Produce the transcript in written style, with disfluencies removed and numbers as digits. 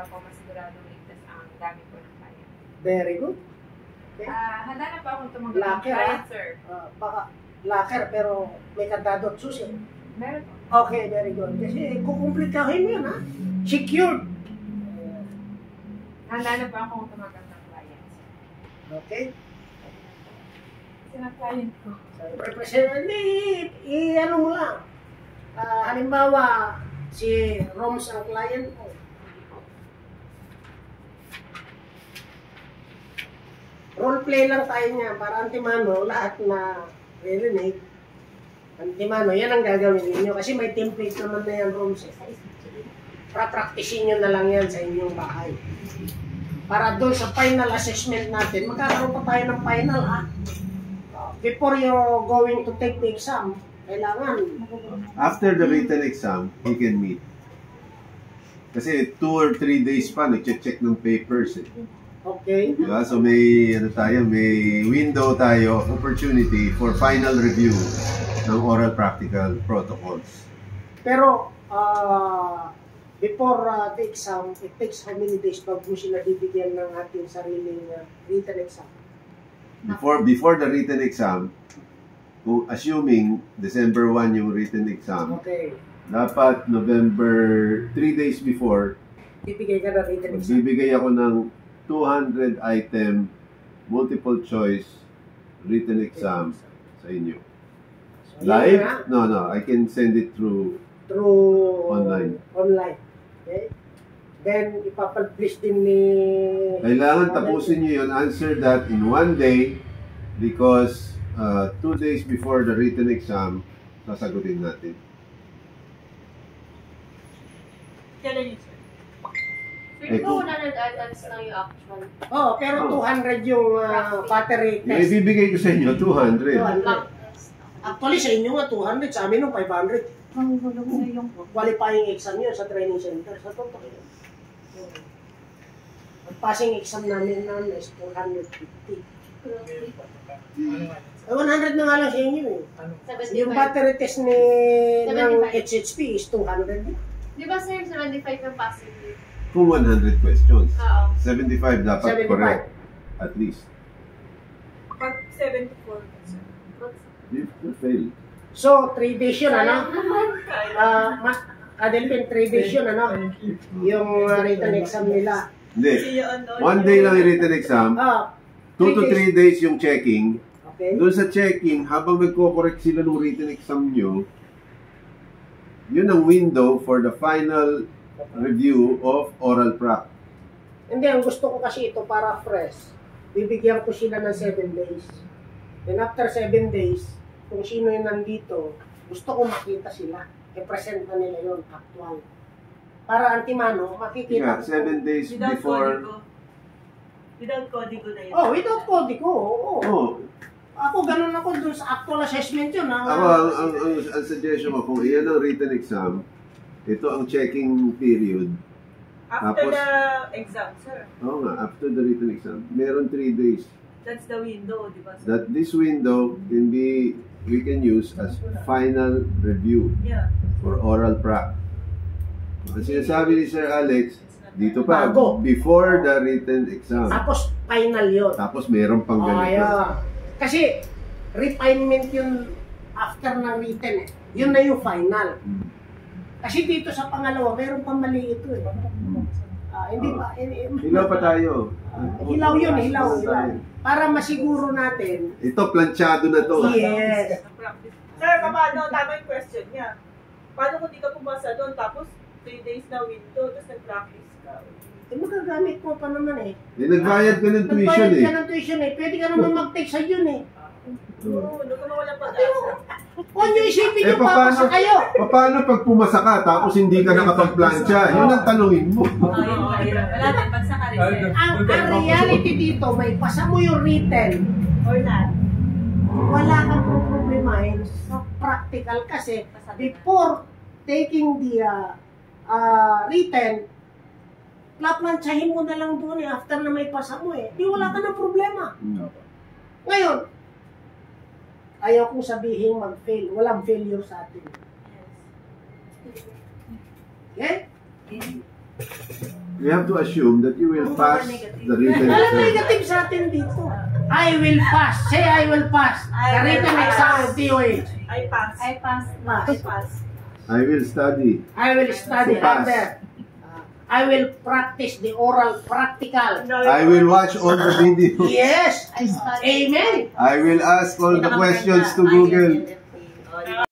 para po masiguradong ligtas ang gamit po ng client. Very good. Okay. Handa na po akong tumanggap ng Locker, client, sir. Baka locker pero may kandado at susi. Meron po. Okay, very good. Kasi kukumplikahin mo yun, ha? Secured. Handa na po akong tumanggap ng client, sir. Okay. Kasi ng client ko. Representative, i-ano mo lang. Halimbawa, si Roms ang client mo. Role play lang tayo niya para antimano, lahat na rinig. Antimano, yan ang gagawin ninyo. Kasi may template naman na yan, Roms. Pra-practicein nyo na lang yan sa inyong bahay. Para doon sa final assessment natin, magkakaroon pa tayo ng final, ha? Before you're going to take the exam, kailangan. After the written exam, he can meet. Kasi 2 or 3 days pa, nag-check ng papers eh. Okay. Diba? So may, may window tayo, opportunity for final review ng oral practical protocols. Pero, before the exam, it takes how many days bago sila bibigyan ng ating sariling written exam? Before the written exam, assuming December 1 yung written exam, Okay. dapat November 3 days before, Bibigay ka ng written exam. bibigay ako ng 200 item multiple choice written exam sa inyo. So, Live? yun na, No, I can send it through through online. Okay? Then, ipapublish din ni... Kailangan tapusin nyo yun, answer that in 1 day because 2 days before the written exam, sasagutin natin. Kailan yun, sir? So, di ba 100 items lang yung actual? Oh, pero 200 yung battery Yung test. ibibigay ko sa inyo, 200. 200. Actually, sa inyo nga 200, sa amin nung 500. Qualifying exam yun sa training center. Sa totoo yun. Ang passing exam namin is 450. 100 na nga lang sa inyo eh. 75. Yung battery test ni ng 75. HHP is 200. Di ba, sir, 75 yung passing rate? Kung 100 questions. Oo. 75 dapat 75. correct. At least. Pag 74, sir. You fail. So, 3 days yun, ano? Kaya. Adelphin, 3 days yun, ano? Yung written exam nila. Hindi. Kasi yun, 1 day lang yung written exam. 2 to 3 days yung checking. Okay. Doon sa checking, habang nagko-correct sila ng written exam nyo, yun ang window for the final review of oral prac. Hindi, ang gusto ko kasi ito para fresh. Bibigyan ko sila ng 7 days. Then after 7 days, kung sino yung nandito, gusto ko makita sila. I-present na nila yun, actual. Para antimano, makikita. Kaya, 7 days Without before... código. Without código na yun. Oh, without código, oo. Oh, Ako, ganun ako dun sa actual assessment yun. ako, ang suggestion ko, kung iyan ang written exam, ito ang checking period. After Tapos- the exam, sir. Oo nga, after the written exam, meron 3 days. That's the window, di ba, sir? That this window can be, we can use as final review Yeah. for oral prac. Ang sinasabi ni Sir Alex, dito pa, Bago. before the written exam. Tapos, final yun. Tapos meron pang ganito. yeah. Kasi, refinement yun after ng written eh. Yun na yung final. Hmm. Kasi dito sa pangalawa, meron pang mali ito eh. Hindi pa. Hilaw pa tayo. Hilaw yun, hilaw. tayo. Para masiguro natin. Ito, planchado na to. Yes. Practice. Sir, paano? Tama yung question niya. Paano kung di ka pumasa doon, tapos 3 days na window, tapos nag-practice ka? Magagamit mo pa naman eh. Nagbayad ka ng tuition Nagbayad eh. ka ng tuition eh. Pwede ka naman mag-take sa yun eh. Oo, doon ka mawalang pag-asa. Kung nyo isipin nyo, paano, papasa kayo. paano pag pumasa ka tapos hindi ka nakapag-plancha? Yun ang tanongin mo. Wala din, pag sa ka-reserve. Ang reality dito, may pasa mo yung written. Or not. Wala kang problemahin sa practical kasi before taking the written, plaplansyahin mo na lang doon eh, after na may pasa mo eh. Di wala ka ng problema. Ngayon, ayaw kong sabihin mag-fail. Walang failure sa atin. Okay? We have to assume that you will pass the written Walang exam. negative sa atin dito. I will pass. Say I will pass. The written exam of DOH. I pass. I pass. I pass. I will study. I will study To pass. harder. I will practice the oral practical. I will watch all the videos. Yes. I study. Amen. I will ask all the questions to Google.